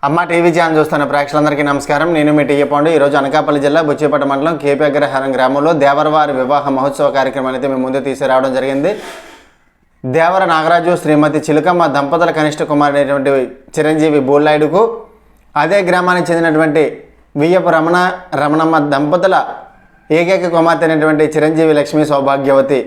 అమ్మ TV channel చూస్తున్న ప్రేక్షకులందరికీ నమస్కారం. నేను మీ టీఏ పాండు. ఈరోజు అనకాపల్లి జిల్లా బుచ్చిపేట మండలం కేపీ అగ్రహారం గ్రామంలో దేవరవారి వివాహ మహోత్సవ కార్యక్రమాన్ని అయితే మేము ముందు తీసుకురావడం జరిగింది. దేవర నాగరాజు శ్రీమతి చిలుకమ్మ దంపతుల కనిష్ట కుమారుడైనటువంటి చిరంజీవి బోల్లాయుడుకు అదే గ్రామానికి చెందినటువంటి వియ్యపు రమణమ్మ దంపతుల ఏకైక కుమార్తె అయినటువంటి చిరంజీవి లక్ష్మీ సౌభాగ్యవతి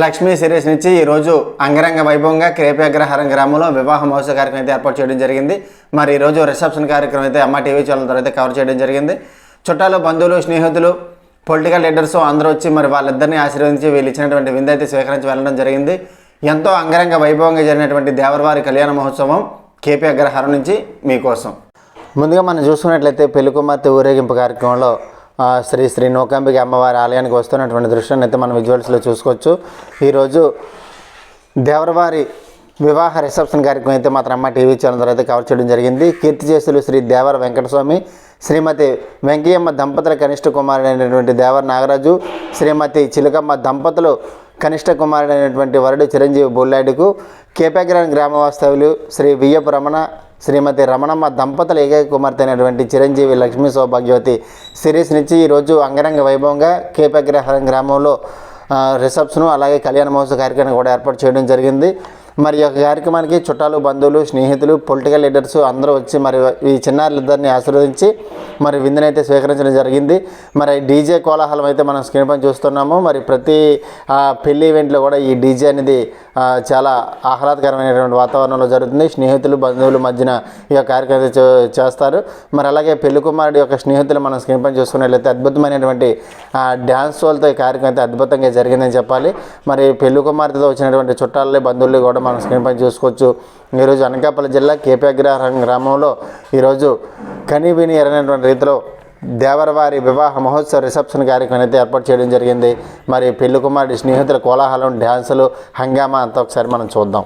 లక్ష్మీ సిరీస్ నుంచి ఈరోజు అంగరంగ వైభవంగా కేపీ అగ్రహారం గ్రామంలో వివాహ మహోత్సవ కార్యక్రమం అయితే ఏర్పాటు చేయడం జరిగింది. మరి ఈరోజు రిసెప్షన్ కార్యక్రమం అయితే అమ్మ టీవీ ఛానల్ ద్వారా అయితే కవర్ చేయడం జరిగింది. చుట్టాలు, బంధువులు, స్నేహితులు, పొలిటికల్ లీడర్స్ అందరూ వచ్చి మరి వాళ్ళిద్దరిని ఆశీర్వదించి వీళ్ళు ఇచ్చినటువంటి విందు అయితే స్వీకరించి వెళ్ళడం జరిగింది. ఎంతో అంగరంగ వైభవంగా జరిగినటువంటి దేవరవారి కళ్యాణ మహోత్సవం కేపీ అగ్రహారం నుంచి మీకోసం. ముందుగా మనం చూసుకున్నట్లయితే పెళ్లి కుమార్తె ఊరేగింపు కార్యక్రమంలో శ్రీ శ్రీ నూకాంబిక అమ్మవారి ఆలయానికి వస్తున్నటువంటి దృశ్యాన్ని అయితే మనం విజువల్స్లో చూసుకోవచ్చు. ఈరోజు దేవరవారి వివాహ రిసెప్షన్ కార్యక్రమం అయితే మాత్రం అమ్మ టీవీ ఛానల్ ద్వారా అయితే కవర్ చేయడం జరిగింది. కీర్తిశేషులు శ్రీ దేవర వెంకటస్వామి, శ్రీమతి వెంకయ్యమ్మ దంపతుల కనిష్ట కుమారుడైనటువంటి దేవర నాగరాజు, శ్రీమతి చిలుకమ్మ దంపతులు కనిష్ట కుమారుడైనటువంటి వరుడు చిరంజీవి బొల్లాయుడుకు కేపీ అగ్రహారం గ్రామ వాస్తవ్యులు శ్రీ వియ్యపు శ్రీమతి రమణమ్మ దంపతుల ఏకైక కుమార్తె అయినటువంటి చిరంజీవి లక్ష్మీ సౌభాగ్యవతి సిరీస్ నుంచి ఈరోజు అంగరంగ వైభవంగా కేపీ అగ్రహారం గ్రామంలో రిసెప్షను అలాగే కళ్యాణ మహోత్సవ కార్యక్రమం కూడా ఏర్పాటు చేయడం జరిగింది. మరి ఈ యొక్క కార్యక్రమానికి చుట్టాలు, బంధువులు, స్నేహితులు, పొలిటికల్ లీడర్స్ అందరూ వచ్చి మరి ఈ చిన్నారులిద్దరిని ఆశీర్వదించి మరి విందునైతే స్వీకరించడం జరిగింది. మరి డీజే కోలాహలం అయితే మనం స్క్రీన్ పైన చూస్తున్నాము. మరి ప్రతి పెళ్లి ఈవెంట్లో కూడా ఈ డీజే అనేది చాలా ఆహ్లాదకరమైనటువంటి వాతావరణంలో జరుగుతుంది. స్నేహితులు, బంధువుల మధ్యన ఈ యొక్క కార్యక్రమం చేస్తారు. మరి అలాగే పెళ్లి కుమారుడి యొక్క స్నేహితులు మనం స్క్రీన్ పైన చూసుకున్నట్లయితే అద్భుతమైనటువంటి డ్యాన్స్ షోలతో ఈ కార్యక్రమం అయితే అద్భుతంగా జరిగిందని చెప్పాలి. మరి పెళ్లి కుమార్తెతో వచ్చినటువంటి చుట్టాలని, బంధువులు కూడా మనం స్క్రీన్ పైన చూసుకోవచ్చు. ఈరోజు అనకాపల్లి జిల్లా కేపీ అగ్రహారం గ్రామంలో ఈరోజు కని విని ఎరగినటువంటి రీతిలో దేవరవారి వివాహ మహోత్సవ రిసెప్షన్ కార్యక్రమం అయితే ఏర్పాటు చేయడం జరిగింది. మరి పెళ్లి కుమారుడి స్నేహితుల కోలాహలం, డ్యాన్సులు, హంగామా అంతా ఒకసారి మనం చూద్దాం.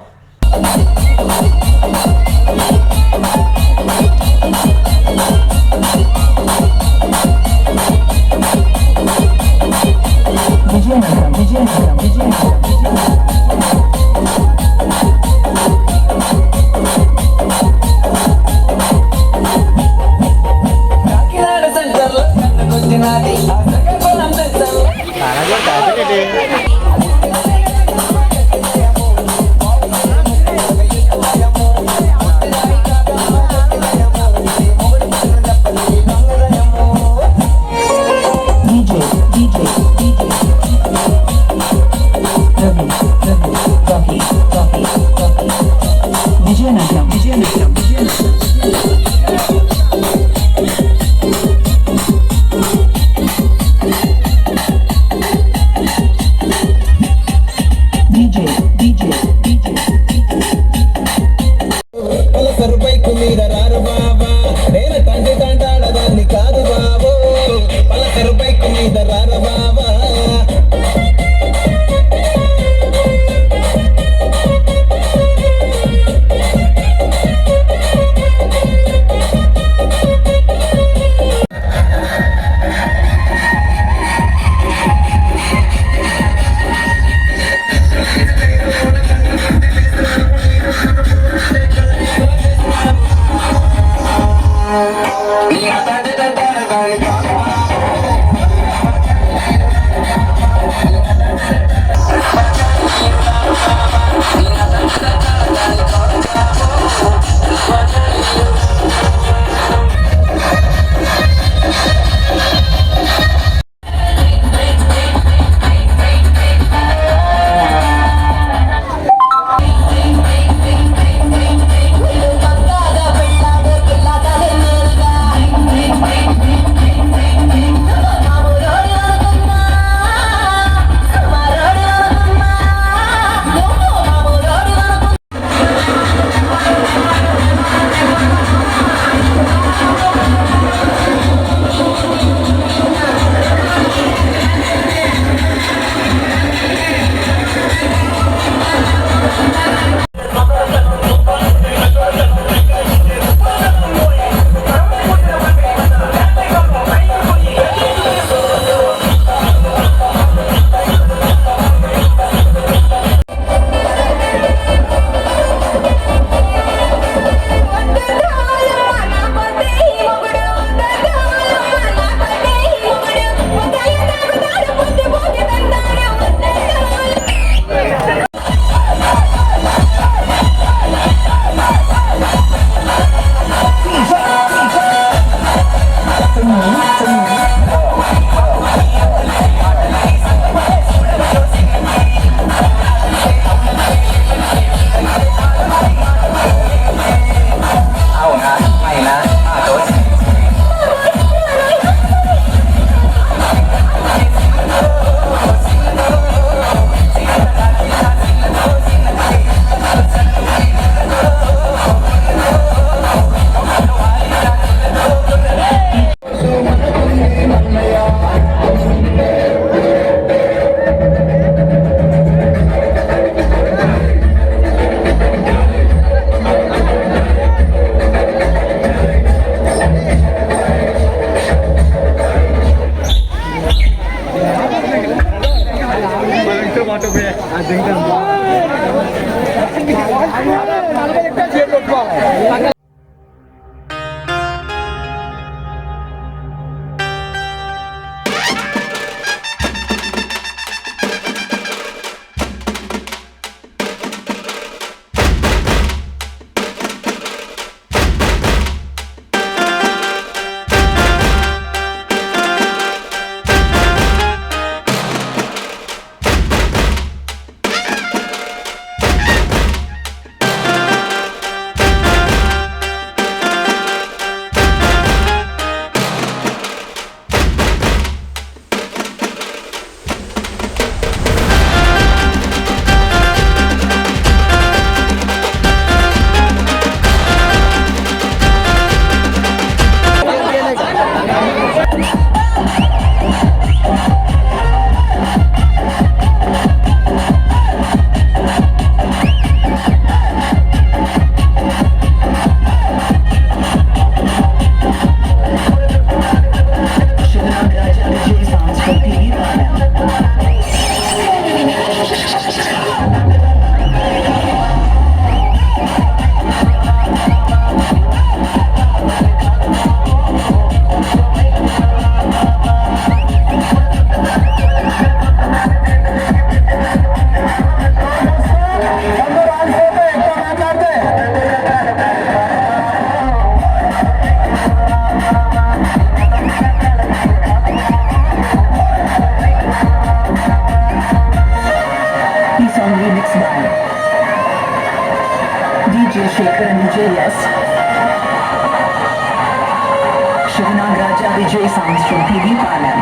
DJ sounds from PB Palam.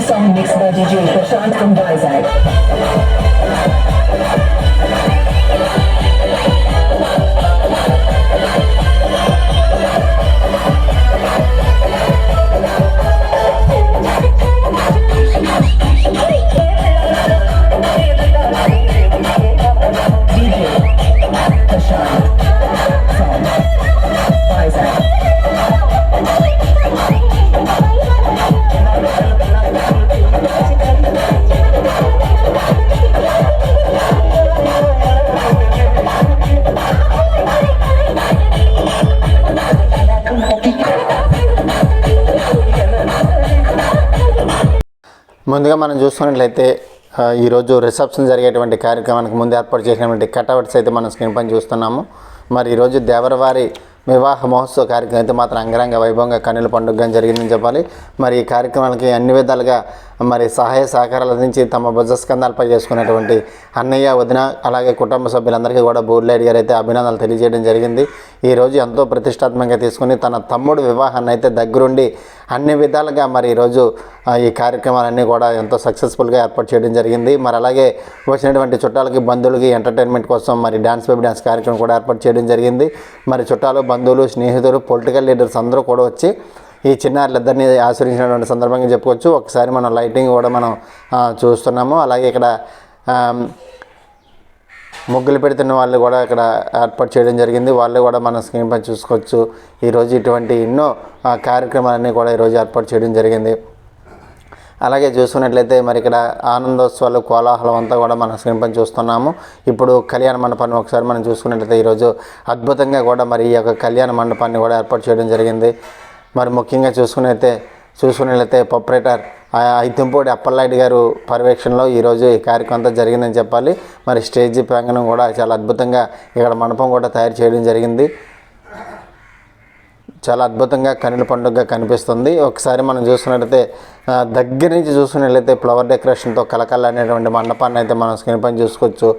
Song mixed by DJ Prashant from Vizag. ముందుగా మనం చూసుకున్నట్లయితే ఈరోజు రిసెప్షన్ జరిగేటువంటి కార్యక్రమానికి ముందు ఏర్పాటు చేసినటువంటి కటౌట్స్ అయితే మనం స్క్రీన్ పైన చూస్తున్నాము. మరి ఈరోజు దేవరవారి వివాహ మహోత్సవ కార్యక్రమం అయితే మాత్రం అంగరంగ వైభవంగా కన్నుల పండుగగా జరిగిందని చెప్పాలి. మరి ఈ కార్యక్రమానికి అన్ని విధాలుగా మరి సహాయ సహకారాల నుంచి తమ భుజస్కంధాలపై చేసుకున్నటువంటి అన్నయ్య వదిన అలాగే కుటుంబ సభ్యులందరికీ కూడా బోర్లైడ్ గారు అయితే అభినందనలు తెలియజేయడం జరిగింది. ఈరోజు ఎంతో ప్రతిష్టాత్మకంగా తీసుకుని తన తమ్ముడు వివాహాన్ని అయితే దగ్గరుండి అన్ని విధాలుగా మరి ఈరోజు ఈ కార్యక్రమాలన్నీ కూడా ఎంతో సక్సెస్ఫుల్గా ఏర్పాటు చేయడం జరిగింది. మరి అలాగే వచ్చినటువంటి చుట్టాలకి బంధువులకి ఎంటర్టైన్మెంట్ కోసం మరి డాన్స్ బేబీ డాన్స్ కార్యక్రమం కూడా ఏర్పాటు చేయడం జరిగింది. మరి చుట్టాలు బంధువులు స్నేహితులు పొలిటికల్ లీడర్స్ అందరూ కూడా వచ్చి ఈ చిన్నారులిద్దరిని ఆశ్రయించినటువంటి సందర్భంగా చెప్పుకోవచ్చు. ఒకసారి మనం లైటింగ్ కూడా మనం చూస్తున్నాము. అలాగే ఇక్కడ ముగ్గులు పెడుతున్న వాళ్ళు కూడా ఇక్కడ ఏర్పాటు చేయడం జరిగింది. వాళ్ళు కూడా మనం స్క్రీన్ పై చూసుకోవచ్చు. ఈరోజు ఇటువంటి ఎన్నో కార్యక్రమాలన్నీ కూడా ఈరోజు ఏర్పాటు చేయడం జరిగింది. అలాగే చూసుకున్నట్లయితే మరి ఇక్కడ ఆనందోత్సవాలు కోలాహలం అంతా కూడా మనం స్క్రీన్ పైన చూస్తున్నాము. ఇప్పుడు కళ్యాణ మండపాన్ని ఒకసారి మనం చూసుకున్నట్లయితే ఈరోజు అద్భుతంగా కూడా మరి ఈ యొక్క కళ్యాణ మండపాన్ని కూడా ఏర్పాటు చేయడం జరిగింది. మరి ముఖ్యంగా చూసుకున్నట్లయితే ప్రొపరేటర్ ఐతంపూడి అప్పలనాయుడు గారు పర్యవేక్షణలో ఈరోజు ఈ కార్యక్రమం అంతా జరిగిందని చెప్పాలి. మరి స్టేజ్ ప్రాంగణం కూడా చాలా అద్భుతంగా ఇక్కడ మండపం కూడా తయారు చేయడం జరిగింది. చాలా అద్భుతంగా కన్నుల పండుగగా కనిపిస్తుంది. ఒకసారి మనం చూసుకున్నట్లయితే దగ్గర నుంచి చూసుకున్నట్లయితే ఫ్లవర్ డెకరేషన్తో కలకలనేటువంటి మండపాన్ని అయితే మనం స్క్రీన్ పైన చూసుకోవచ్చు.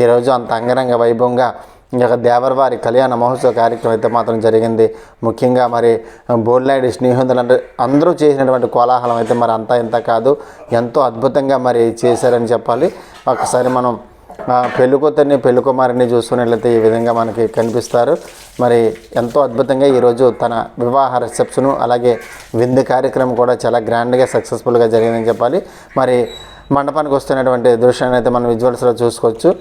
ఈరోజు అంత అంగరంగ వైభవంగా ఈ యొక్క దేవరవారి కళ్యాణ మహోత్సవ కార్యక్రమం అయితే మాత్రం జరిగింది. ముఖ్యంగా మరి బోర్లైడ్ స్నేహితులు అందరూ చేసినటువంటి కోలాహలం అయితే మరి అంతా ఇంత కాదు, ఎంతో అద్భుతంగా మరి చేశారని చెప్పాలి. ఒకసారి మనం పెళ్ళికూతురిని పెళ్ళికుమారిని చూసుకున్నట్లయితే ఈ విధంగా మనకి కనిపిస్తారు. మరి ఎంతో అద్భుతంగా ఈరోజు తన వివాహ రిసెప్షను అలాగే విందు కార్యక్రమం కూడా చాలా గ్రాండ్గా సక్సెస్ఫుల్గా జరిగిందని చెప్పాలి. మరి మండపానికి వస్తున్నటువంటి దృశ్యాన్ని అయితే మనం విజువల్స్లో చూసుకోవచ్చు.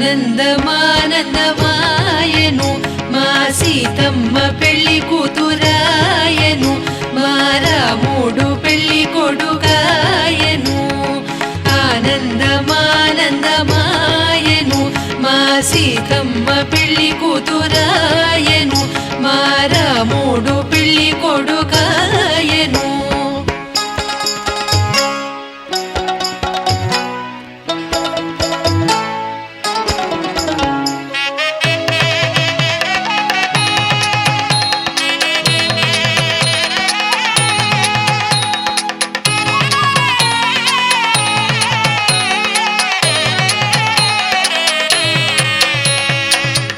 ఆనందమానందమాయను మా సీతమ్మ పెళ్లి కూతురాయను మా రాముడు పెళ్లి కొడుకాయను ఆనందమానందమాయను మా సీతమ్మ పెళ్లి కూతురాయను మా రాముడు పెళ్లి కొడుకాయను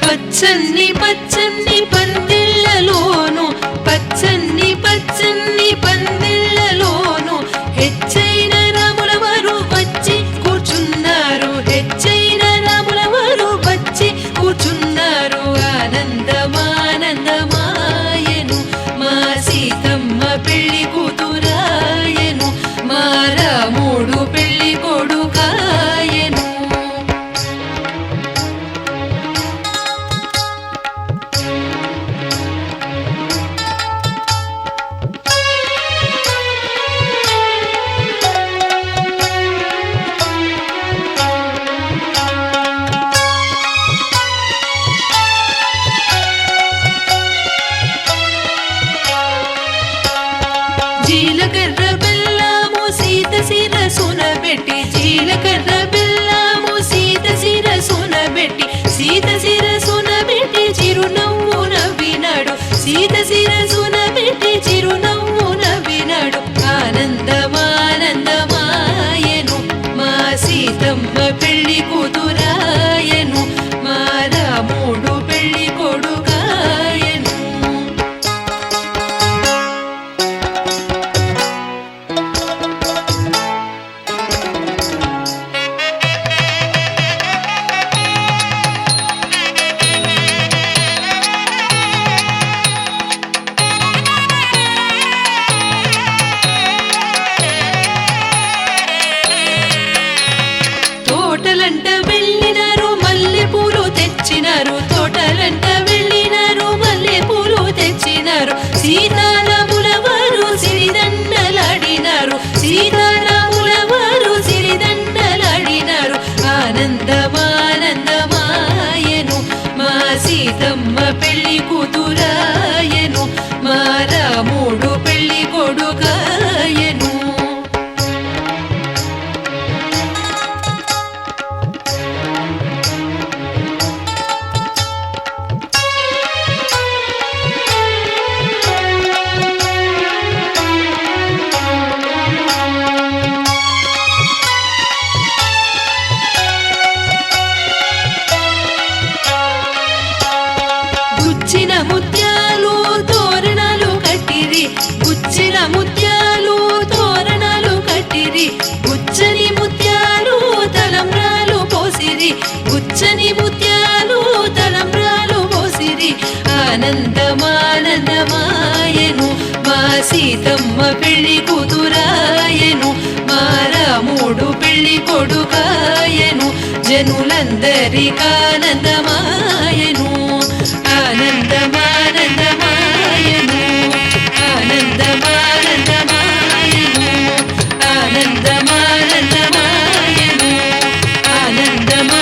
పచ్చని పచ్చని పందిళ్ళలోను పచ్చని పచ్చని పందిళ్ళలోను హెచ్చైన రాముల వారు వచ్చి కూర్చున్నారు హెచ్చైన రాముల వారు వచ్చి కూర్చున్నారు ఆనందమానందమాయను మా సీతమ్మ పెళ్లి కూతురాయను మా రాముడు పెళ్లి కొడుకాయను జీలకర్ర బెల్లము సీత శిరసున పెట్టి జీలకర్ర బెల్లము సీత శిరసున పెట్టి సీత శిరసున పెట్టి చిరునవ్వు నవ్వినాడు సీత శిరసున పెట్టి చిరునవ్వు నవ్వినాడు ఆనందమానందమాయను మా సీతమ్మ పెళ్లి కూతురాయను మా రాముడు పెళ్లి కొడుకాయను తోటలంట వెళ్ళినారు మల్లె పూలు తెచ్చినారు తోటలంట వెళ్ళినారు మల్లె పూలు తెచ్చినారు సీతారాముల వారు సిరిదండలాడినారు సీతారాముల వారు సిరిదండలాడినారు ఆనందమానందమాయను మా సీతమ్మ పెళ్లి కూతురాయను మా రాముడు పెళ్లి కొడుకాయను గుచ్చిన ముత్యాలు తోరణాలు కట్టిరి గుచ్చిన ముత్యాలు తోరణాలు కట్టిరి గుచ్చని ముత్యాలు తలంబ్రాలు పోసిరి గుచ్చని ముత్యాలు తలంబ్రాలు పోసిరి ఆనందమానందమాయను మా సీతమ్మ పెళ్లి కూతురాయను మా రాముడు పెళ్లి కొడుకాయను జనులందరికానందమాయను ఆనందమానందమాయను ఆనందమానందమాయను ఆనందమానందమాయను ఆనందమానందమాయను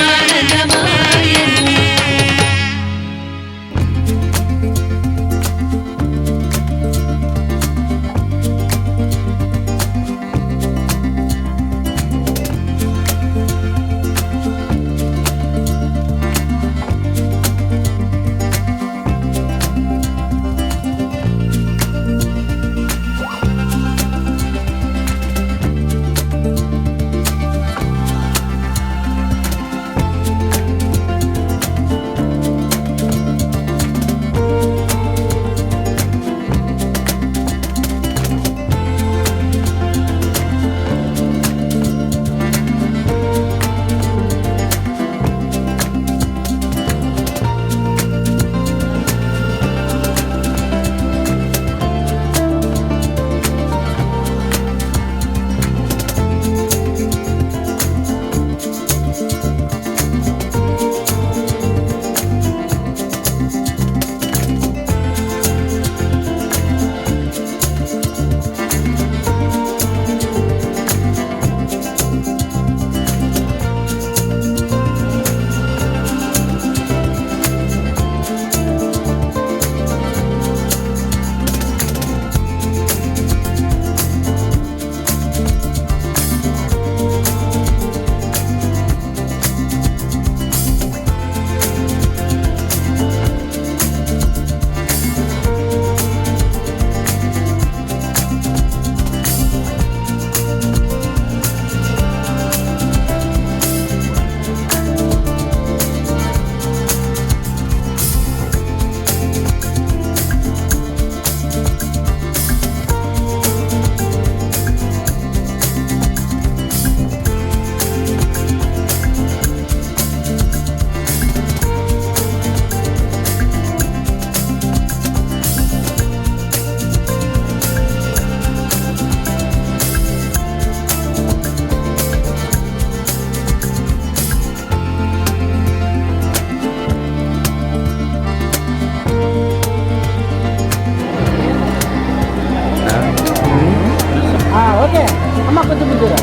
చూపించారా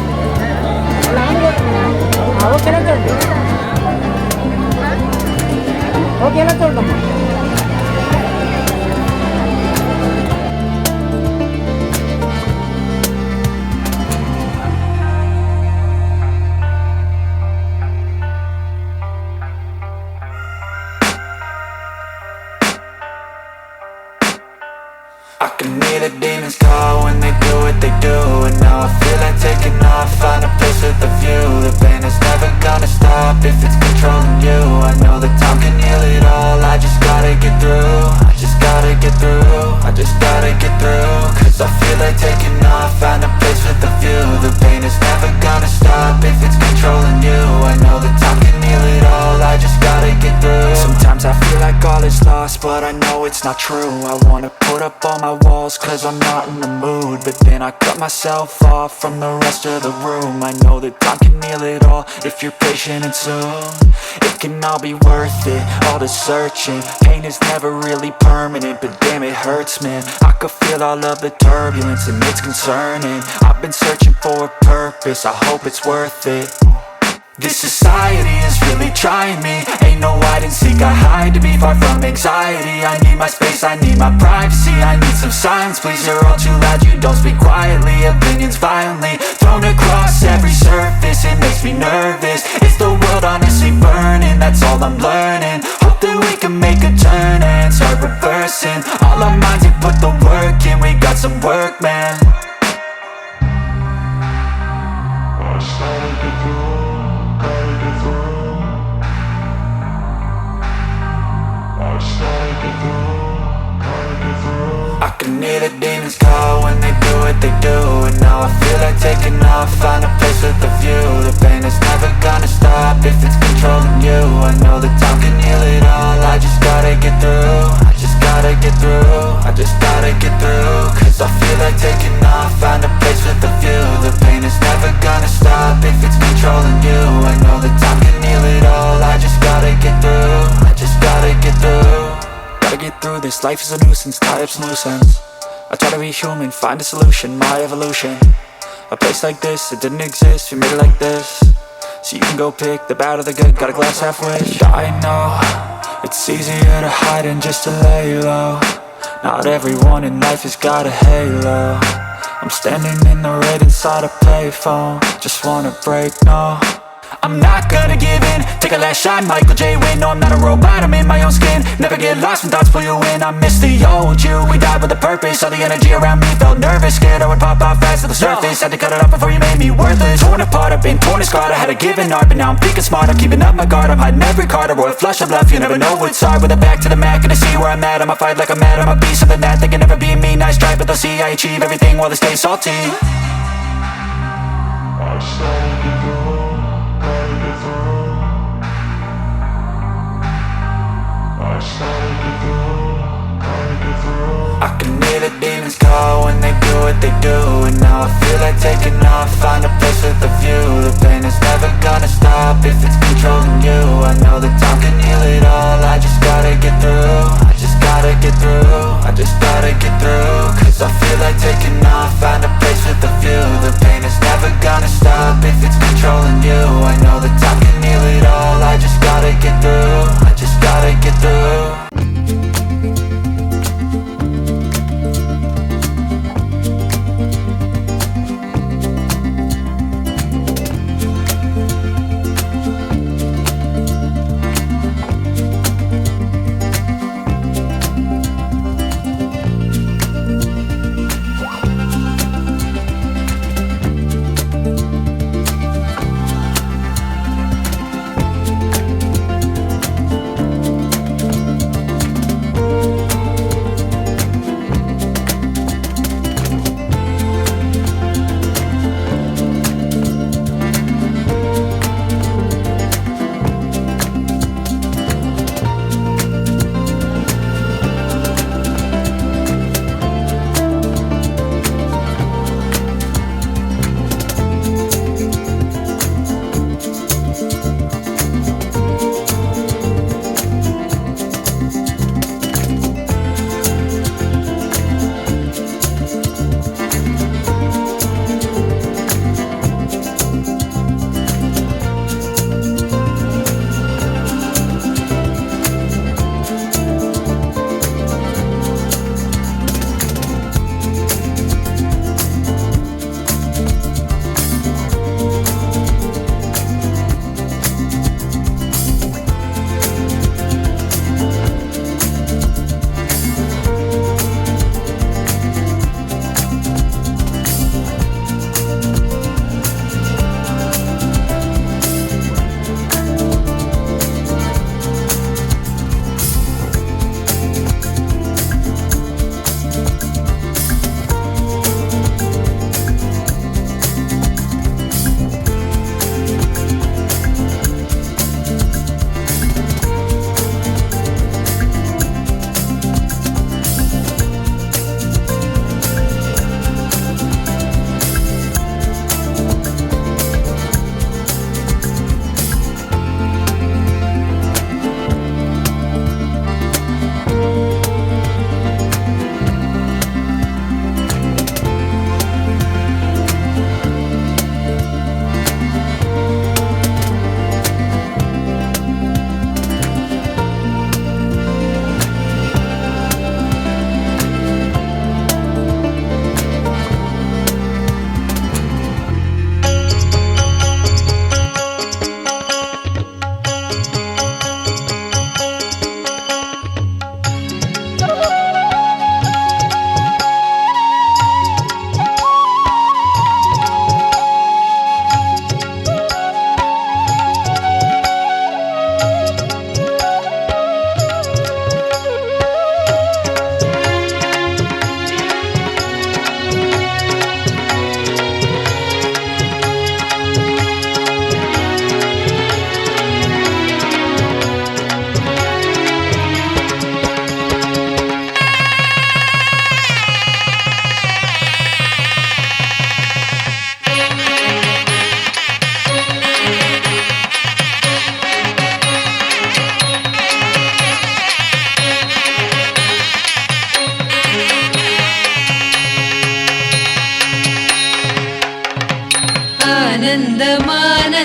ఓకేనా చూడండి ఓకేనా చూడమ్మా I can hear the demons call when they do what they do. And now I feel like taking off, find a place with a view. The pain is never gonna stop if it's controlling you. I know that time can heal it all, I just gotta get through. I just gotta get through, I just gotta get through. Cause I feel like taking off, find a place with a view. The pain is never gonna stop if it's controlling you. I know that time can heal it all, I just gotta get through. Sometimes I feel like all is lost, but I know it's not true. I wanna put up all my walls cause I'm not in the mood. But then I cut myself off from the rest of the room. I know that time can heal it all if you're patient and soon. It can all be worth it, all the searching. Pain is never really permanent, but damn it hurts, man. I could feel all of the turbulence and it's concerning. I've been searching for a purpose, I hope it's worth it. This society is really trying me. Ain't no hide and seek, I hide to be far from anxiety. I need my space, I need my privacy. I need some silence, please, you're all too loud. You don't speak quietly, opinions violently thrown across every surface. It makes me nervous, is the world honestly burning? That's all I'm learning. Hope that we can make a turn and start reversing. All our minds, we put the work in, we got some work, man. I can hear the demons call when they do what they do. And now I feel like taking off, find a place with a view. The pain is never gonna stop if it's controlling you. I know that time can heal it all, I just gotta get through. I just gotta get through, I just gotta get through. Cause I feel like taking off, find a place with a view. The pain is never gonna stop if it's controlling you. I know that time can heal it all, I just gotta get through. I just gotta get through. Gotta get through this, life is a nuisance, tie up some loose ends. I try to be human, find a solution, my evolution. A place like this, it didn't exist, we made it like this. So you can go pick the bad or the good, got a glass halfway. I know, it's easier to hide than just to lay low. Not everyone in life has got a halo. I'm standing in the red inside a payphone, just wanna break, no. I'm not gonna give in, take a last shot, Michael J. Win. No, I'm not a robot, I'm in my own skin. Never get lost when thoughts pull you in. I miss the old you, we died with a purpose. All the energy around me felt nervous, scared I would pop out fast to the surface. Had to cut it off before you made me worthless. Torn apart, I've been torn and scarred. I had a given art, but now I'm thinking smart. I'm keeping up my guard, I'm hiding every card. A royal flush of love, you never know what's hard. With a back to the mat, gonna see where I'm at. I'ma fight like I'm mad, I'ma be something that they can never be me. Nice try, but they'll see I achieve everything while they stay salty. I can hear the demons call when they do what they do. And now I feel like taking off, find a place with a view. The pain is never gonna stop if it's controlling you. I know that time can heal it all, I just gotta get through. I just gotta get through, I just gotta get through. Cause I feel like taking off, find a place with a view. The pain is never gonna stop if it's controlling you. I know that time can heal it all, I just gotta get through. I just gotta get through.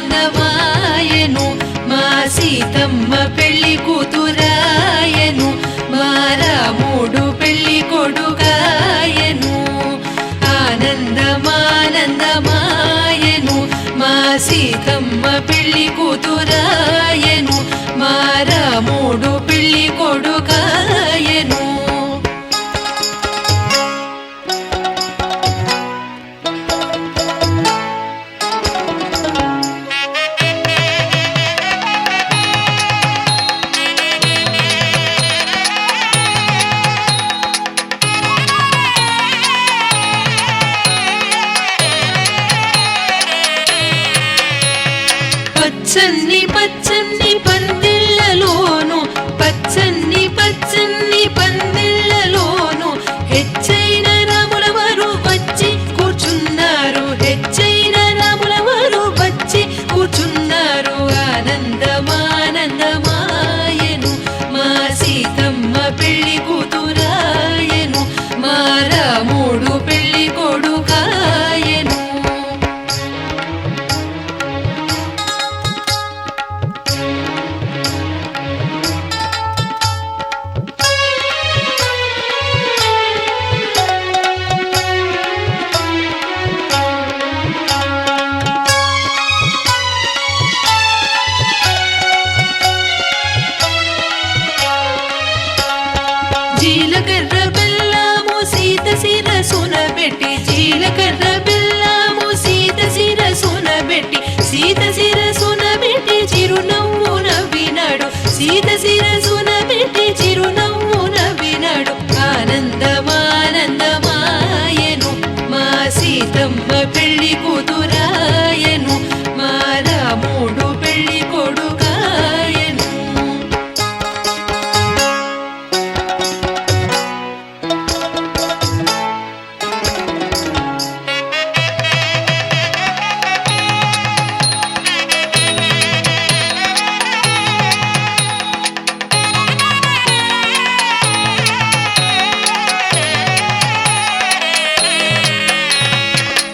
ఆనందమానందమాయను మా సీతమ్మ పెళ్లి కూతురాయను మా రాముడు పెళ్లి కొడుకాయను ఆనందమానందమాయను మా సీతమ్మ పెళ్లి కూతురాయను మా రాముడు పెళ్లి కొడుకాయను పచ్చని పచ్చని పందిళ్ళలోను పచ్చని పచ్చని పందిళ్ళలోను హెచ్చైన రాముల వారు వచ్చి కూర్చున్నారు హెచ్చైన రాముల వారు వచ్చి కూర్చున్నారు ఆనందమానందమాయను మా సీతమ్మ పెళ్లి కూతురాయను మా రాముడు పెళ్లి కొడుకాయను జీలకర్ర బెల్లము సీత శిరసున పెట్టి జీలకర్ర బెల్లము సీత శిరసున పెట్టి సీత శిరసున పెట్టి చిరునవ్వు నవ్వినాడు సీత శిరసున పెట్టి చిరునవ్వు నవ్వినాడు ఆనందమానందమాయను మా సీతమ్మ పెళ్లి కూతురాయను మా రాముడు పెళ్లి కొడుకాయను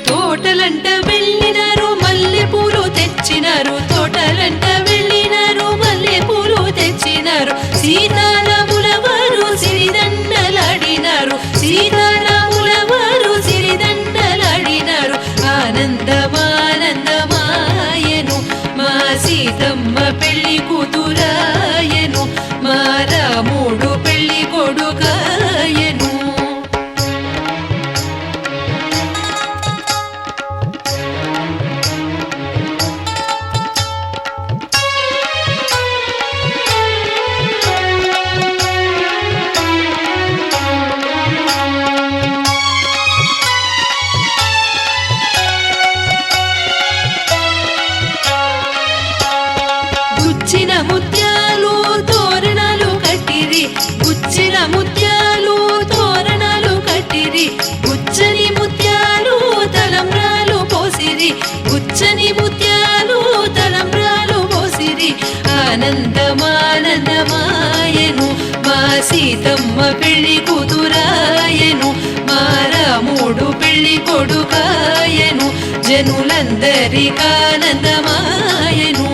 తోటలంట వెళ్ళినారు మల్లె పూలు తెచ్చినారు తోటలంట వెళ్ళినారు మల్లె పూలు తెచ్చినారు సీతారాముల వారు సిరిదండలాడినారు సీతారాముల వారు సిరిదండలాడినారు ఆనందమానందమాయను మా సీతమ్మ పెళ్లి కూతురాయను మా రాముడు పెళ్లి కొడుకాయను గుచ్చిన ముత్యాలు తోరణాలు కట్టిరి గుచ్చిన ముత్యాలు తోరణాలు కట్టిరి గుచ్చని ముత్యాలు తలంబ్రాలు పోసిరి గుచ్చని ముత్యాలు తలంబ్రాలు పోసిరి ఆనందమానందమాయను మా సీతమ్మ పెళ్లి కూతురాయను మా రాముడు పెళ్లి కొడుకాయను జనులందరికానందమాయను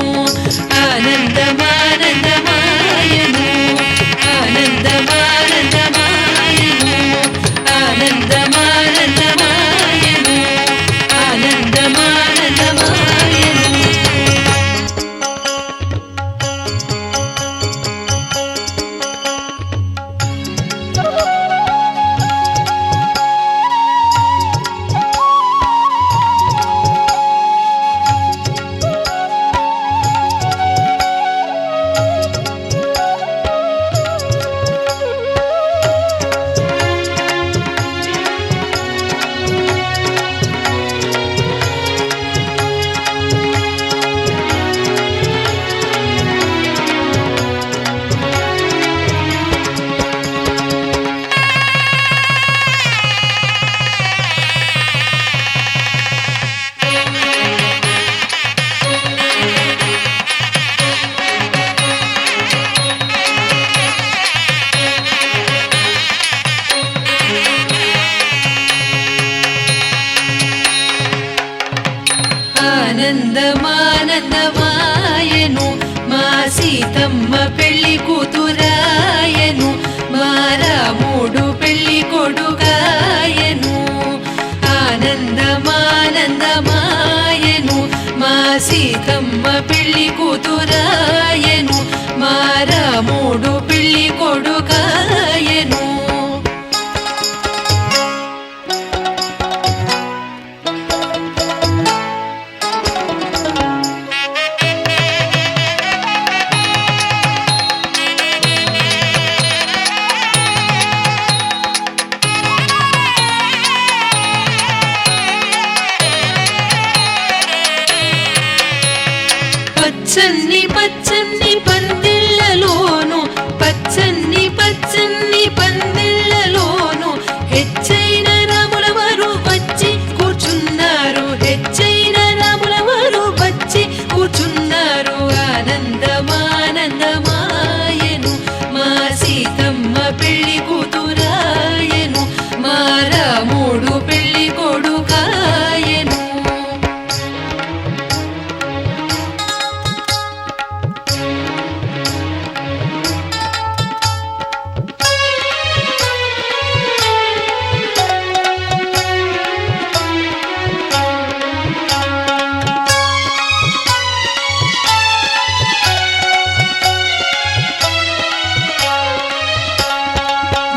ఆనందమానందమాయను ఆనందమానందమాయను ఆనందమానందమాయను ఆనందమానందమాయను ఆనందమానందమాయను మా సీతమ్మ పెళ్లి కూతురాయను మా రాముడు పెళ్లి కొడుకాయను ఆనందమానందమాయను మా సీతమ్మ పెళ్లి కూతురాయను మా రాముడు పెళ్లి కొడుకాయను పచ్చని పచ్చని పందిళ్ళలోను పచ్చని పచ్చని పందిళ్ళలోను హెచ్చైన రాముల వారు వచ్చి కూర్చున్నారు హెచ్చైన రాముల వారు వచ్చి కూర్చున్నారు ఆనందమానందమాయను మా సీతమ్మ పెళ్లి కూతురాయను మా రాముడు పెళ్లి కొడుకాయను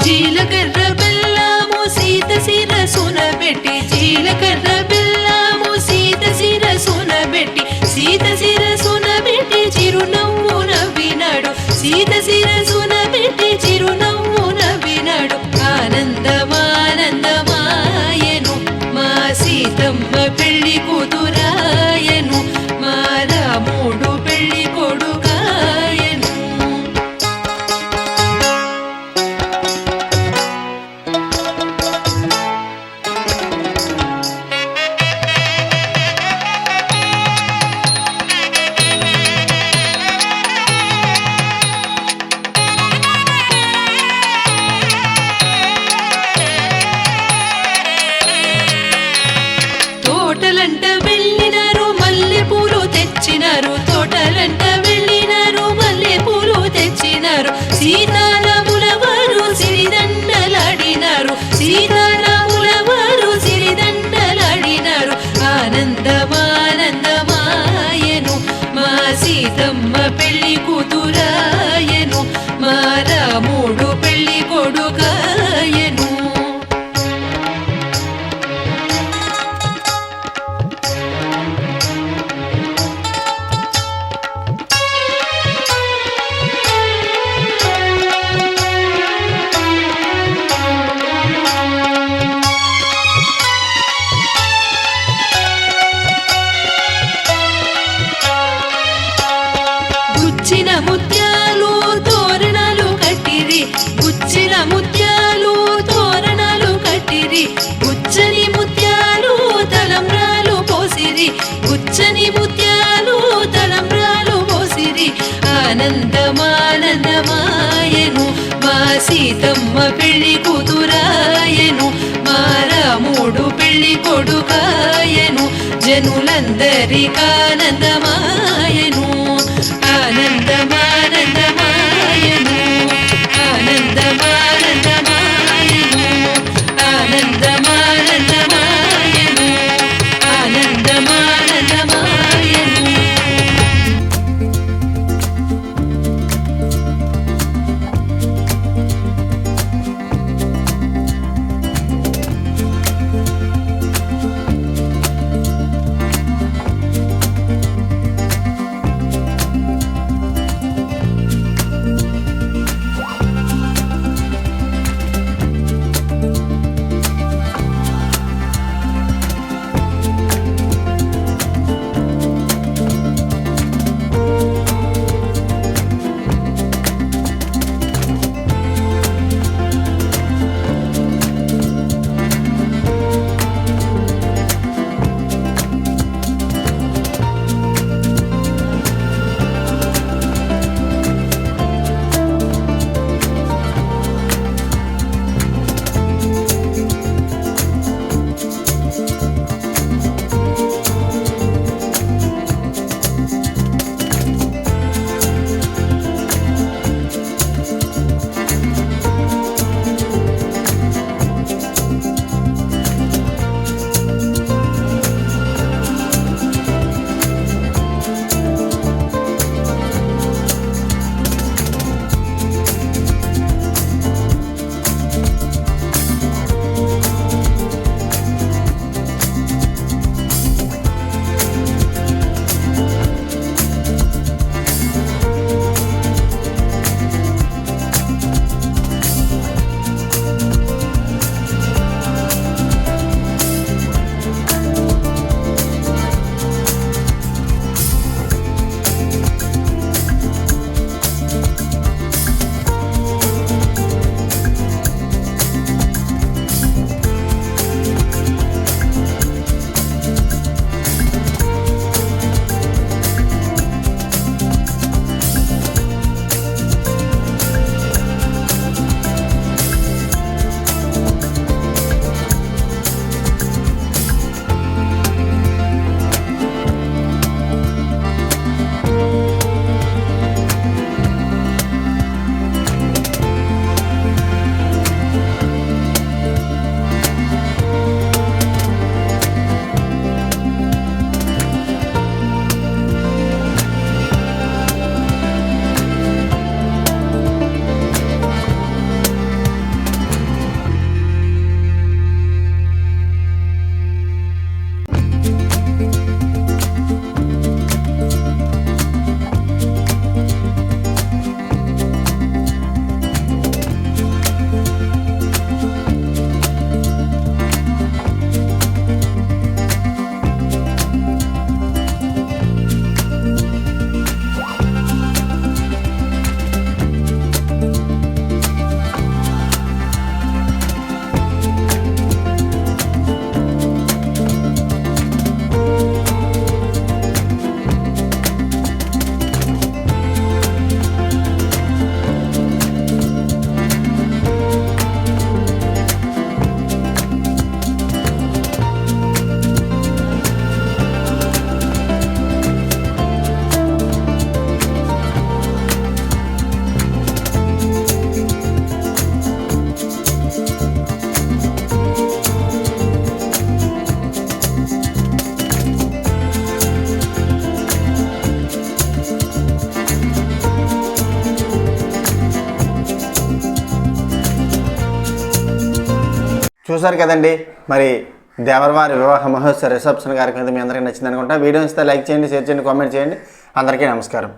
జీలకర్ర బెల్లము సీత శిరసున పెట్టి జీలకర్ర బెల్లము సీత శిరసున పెట్టి సీత శిరసున పెట్టి చిరునవ్వు నవ్వినాడు సీత శిరసున పెట్టి చిరునవ్వు నవ్వినాడు ఆనందమానందమాయను మా సీతమ్మ పెళ్లి కూతురాయను మా రాముడు పెళ్లి కొడుకాయను తోటలంట వెళ్ళినారు మల్లె పూలు తెచ్చినారు తోటలంట వెళ్ళినారు మల్లె పూలు తెచ్చినారు సీతారాముల వారు సిరిదండలాడినారు సీతారాముల వారు సిరిదండలాడినారు ఆనందమానందమాయను మా సీతమ్మ పెళ్లి కూతురాయను మా రాముడు పెళ్లి కొడుకాయను గుచ్చిన ముత్యాలు తోరణాలు కట్టిరి గుచ్చిన ముత్యాలు తోరణాలు కట్టిరి గుచ్చని ముత్యాలు తలంబ్రాలు పోసిరి గుచ్చని ముత్యాలు తలంబ్రాలు పోసిరి ఆనందమానందమాయను మా సీతమ్మ పెళ్లి కూతురాయను మా రాముడు పెళ్లి కొడుకాయను జనులందరికానందమాయను ఆనందమానందమాయను ఆనందమానందమాయను ఆనందమానందమాయను ఆనందమానందమాయను చూసారు కదండి, మరి దేవరవారి వివాహ మహోత్సవ రిసెప్షన్ కార్యక్రమం మీ అందరికీ నచ్చింది అనుకుంటా. వీడియో ఇస్తే లైక్ చేయండి, షేర్ చేయండి, కామెంట్ చేయండి. అందరికీ నమస్కారం.